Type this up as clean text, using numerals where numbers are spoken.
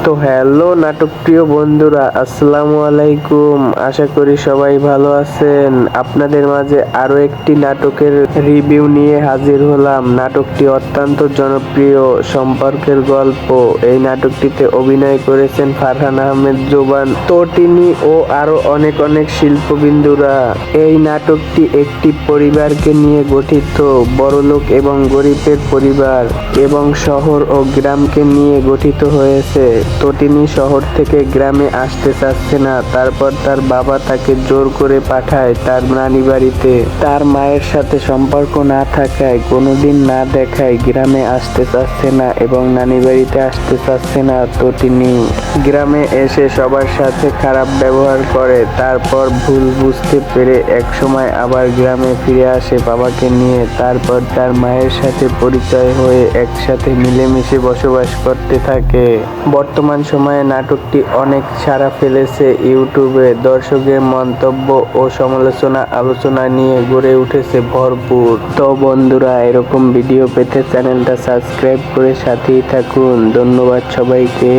তো হ্যালো নাটক প্রিয় বন্ধুরা, আসসালামু আলাইকুম। আশা করি সবাই ভালো আছেন। আপনাদের মাঝে আরো একটি নাটকের রিভিউ নিয়ে হাজির হলাম। নাটকটি অত্যন্ত জনপ্রিয় সম্পর্কের গল্প। এই নাটকটিতে অভিনয় করেছেন ফারহান আহমেদ জোবান, তটিনী ও আরো অনেক অনেক শিল্পবিন্দুরা। এই নাটকটি একটি পরিবারকে নিয়ে গঠিত, বড়লোক এবং গরিবের পরিবার এবং শহর ও গ্রামকে নিয়ে গঠিত হয়েছে। তটিনী শহর থেকে গ্রামে আসতে চাচ্ছে না, তারপর তার বাবা তাকে জোর করে পাঠায় তার নানি বাড়িতে। তার মায়ের সাথে সম্পর্ক না থাকায়, কোনোদিন না দেখায় গ্রামে আসতে চাচ্ছে না এবং নানি বাড়িতে আসতে চাচ্ছে না। তটিনী গ্রামে এসে সবার সাথে খারাপ ব্যবহার করে, তারপর ভুল বুঝতে পেরে একসময় আবার গ্রামে ফিরে আসে বাবাকে নিয়ে। তারপর তার মায়ের সাথে পরিচয় হয়ে একসাথে মিলেমিশে বসবাস করতে থাকে। বর্তমান সময়ে নাটকটি অনেক সাড়া ফেলেছে ইউটিউবে। দর্শকের মন্তব্য ও সমালোচনা আলোচনা নিয়ে গড়ে উঠেছে ভরপুর। তো বন্ধুরা, এরকম ভিডিও পেতে চ্যানেলটা সাবস্ক্রাইব করে সাথেই থাকুন। ধন্যবাদ সবাইকে।